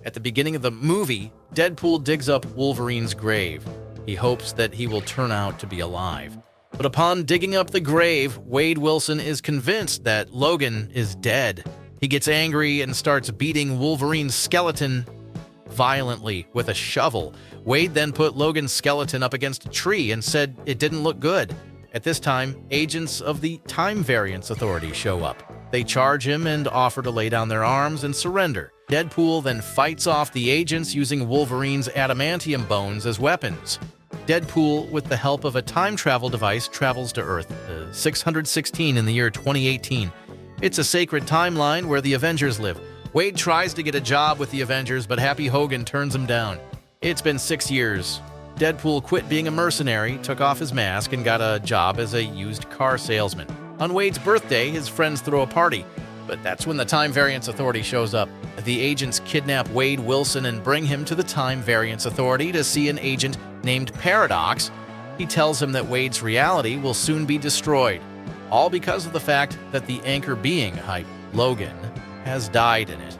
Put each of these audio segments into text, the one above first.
At the beginning of the movie, Deadpool digs up Wolverine's grave. He hopes that he will turn out to be alive. But upon digging up the grave, Wade Wilson is convinced that Logan is dead. He gets angry and starts beating Wolverine's skeleton violently with a shovel. Wade then put Logan's skeleton up against a tree and said it didn't look good. At this time, agents of the Time Variance Authority show up. They charge him and offer to lay down their arms and surrender. Deadpool then fights off the agents using Wolverine's adamantium bones as weapons. Deadpool, with the help of a time travel device, travels to Earth 616 in the year 2018. It's a sacred timeline where the Avengers live. Wade tries to get a job with the Avengers, but Happy Hogan turns him down. It's been 6 years. Deadpool quit being a mercenary, took off his mask, and got a job as a used car salesman. On Wade's birthday, his friends throw a party, but that's when the Time Variance Authority shows up. The agents kidnap Wade Wilson and bring him to the Time Variance Authority to see an agent named Paradox. He tells him that Wade's reality will soon be destroyed, all because of the fact that the anchor being, Logan, has died in it.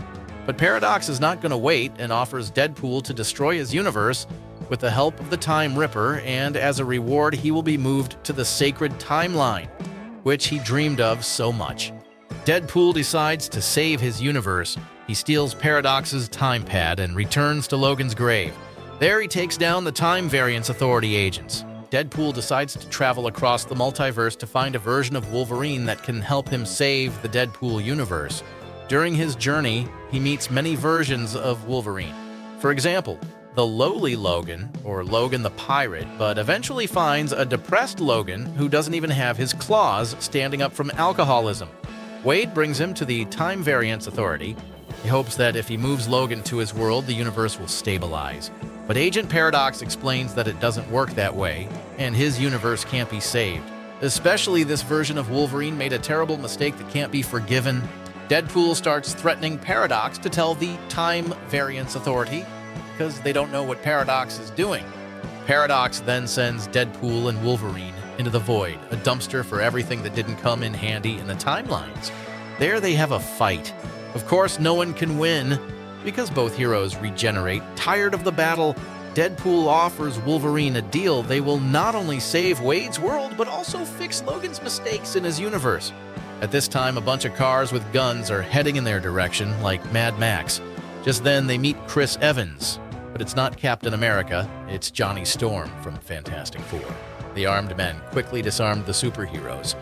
But Paradox is not going to wait and offers Deadpool to destroy his universe with the help of the Time Ripper, and as a reward, he will be moved to the sacred timeline, which he dreamed of so much. Deadpool decides to save his universe. He steals Paradox's time pad and returns to Logan's grave. There he takes down the Time Variance Authority agents. Deadpool decides to travel across the multiverse to find a version of Wolverine that can help him save the Deadpool universe. During his journey, he meets many versions of Wolverine. For example, the lowly Logan, or Logan the Pirate, but eventually finds a depressed Logan who doesn't even have his claws standing up from alcoholism. Wade brings him to the Time Variance Authority. He hopes that if he moves Logan to his world, the universe will stabilize. But Agent Paradox explains that it doesn't work that way, and his universe can't be saved. Especially this version of Wolverine made a terrible mistake that can't be forgiven. Deadpool starts threatening Paradox to tell the Time Variance Authority, because they don't know what Paradox is doing. Paradox then sends Deadpool and Wolverine into the void, a dumpster for everything that didn't come in handy in the timelines. There they have a fight. Of course, no one can win, because both heroes regenerate. Tired of the battle, Deadpool offers Wolverine a deal. They will not only save Wade's world, but also fix Logan's mistakes in his universe. At this time, a bunch of cars with guns are heading in their direction, like Mad Max. Just then, they meet Chris Evans. But it's not Captain America, it's Johnny Storm from Fantastic Four. The armed men quickly disarmed the superheroes.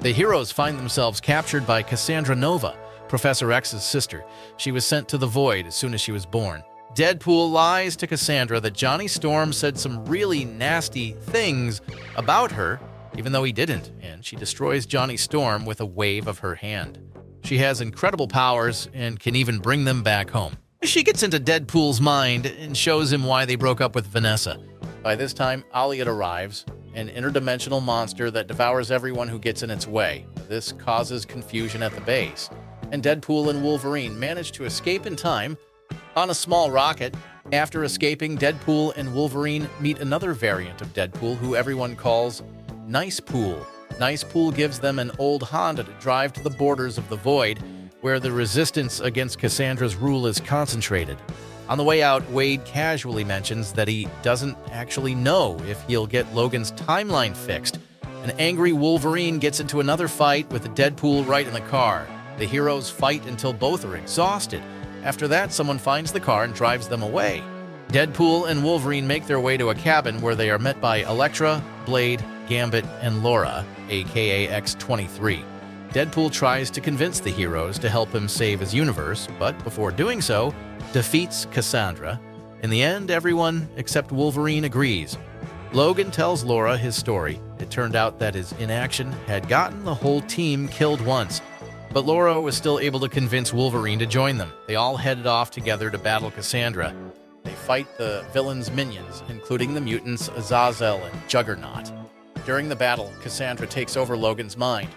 The heroes find themselves captured by Cassandra Nova, Professor X's sister. She was sent to the void as soon as she was born. Deadpool lies to Cassandra that Johnny Storm said some really nasty things about her, even though he didn't, and she destroys Johnny Storm with a wave of her hand. She has incredible powers and can even bring them back home. She gets into Deadpool's mind and shows him why they broke up with Vanessa. By this time, Elliot arrives, an interdimensional monster that devours everyone who gets in its way. This causes confusion at the base, and Deadpool and Wolverine manage to escape in time on a small rocket. After escaping, Deadpool and Wolverine meet another variant of Deadpool who everyone calls Nice Pool. Nice Pool gives them an old Honda to drive to the borders of the void, where the resistance against Cassandra's rule is concentrated. On the way out, Wade casually mentions that he doesn't actually know if he'll get Logan's timeline fixed. An angry Wolverine gets into another fight with Deadpool right in the car. The heroes fight until both are exhausted. After that, someone finds the car and drives them away. Deadpool and Wolverine make their way to a cabin where they are met by Elektra, Blade, Gambit, and Laura, aka X-23. Deadpool tries to convince the heroes to help him save his universe, but before doing so, defeats Cassandra. In the end, everyone except Wolverine agrees. Logan tells Laura his story. It turned out that his inaction had gotten the whole team killed once, but Laura was still able to convince Wolverine to join them. They all headed off together to battle Cassandra. They fight the villain's minions, including the mutants Azazel and Juggernaut. During the battle, Cassandra takes over Logan's mind.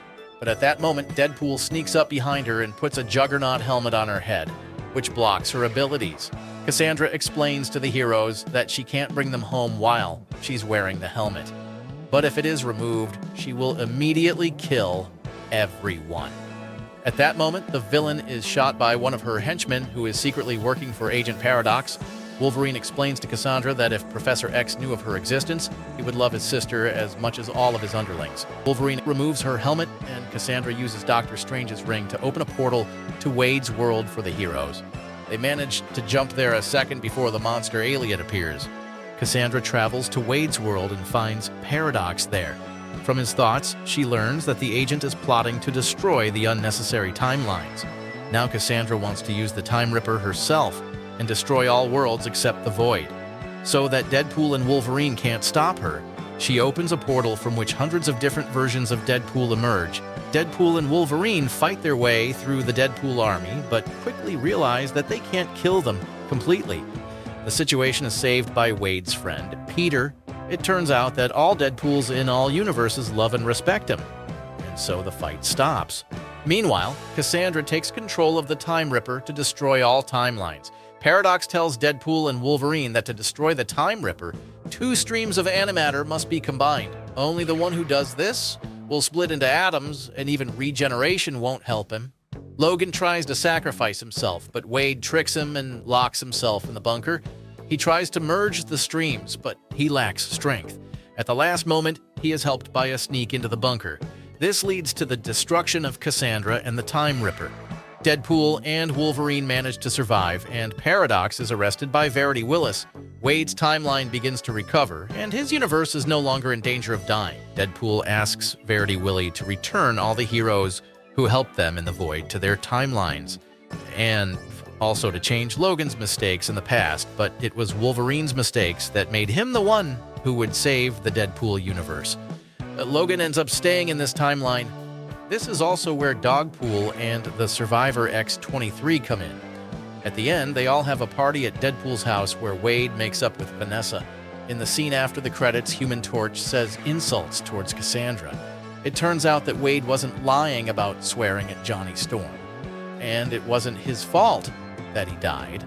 But at that moment, Deadpool sneaks up behind her and puts a Juggernaut helmet on her head, which blocks her abilities. Cassandra explains to the heroes that she can't bring them home while she's wearing the helmet. But if it is removed, she will immediately kill everyone. At that moment, the villain is shot by one of her henchmen who is secretly working for Agent Paradox. Wolverine explains to Cassandra that if Professor X knew of her existence, he would love his sister as much as all of his underlings. Wolverine removes her helmet, and Cassandra uses Doctor Strange's ring to open a portal to Wade's world for the heroes. They manage to jump there a second before the monster alien appears. Cassandra travels to Wade's world and finds Paradox there. From his thoughts, she learns that the agent is plotting to destroy the unnecessary timelines. Now Cassandra wants to use the Time Ripper herself and destroy all worlds except the Void. So that Deadpool and Wolverine can't stop her, she opens a portal from which hundreds of different versions of Deadpool emerge. Deadpool and Wolverine fight their way through the Deadpool army, but quickly realize that they can't kill them completely. The situation is saved by Wade's friend, Peter. It turns out that all Deadpools in all universes love and respect him, and so the fight stops. Meanwhile, Cassandra takes control of the Time Ripper to destroy all timelines. Paradox tells Deadpool and Wolverine that to destroy the Time Ripper, 2 streams of antimatter must be combined. Only the one who does this will split into atoms, and even regeneration won't help him. Logan tries to sacrifice himself, but Wade tricks him and locks himself in the bunker. He tries to merge the streams, but he lacks strength. At the last moment, he is helped by a sneak into the bunker. This leads to the destruction of Cassandra and the Time Ripper. Deadpool and Wolverine manage to survive, and Paradox is arrested by Verity Willis. Wade's timeline begins to recover, and his universe is no longer in danger of dying. Deadpool asks Verity Willy to return all the heroes who helped them in the Void to their timelines, and also to change Logan's mistakes in the past, but it was Wolverine's mistakes that made him the one who would save the Deadpool universe. Logan ends up staying in this timeline. This is also where Dogpool and the Survivor X-23 come in. At the end, they all have a party at Deadpool's house where Wade makes up with Vanessa. In the scene after the credits, Human Torch says insults towards Cassandra. It turns out that Wade wasn't lying about swearing at Johnny Storm, and it wasn't his fault that he died.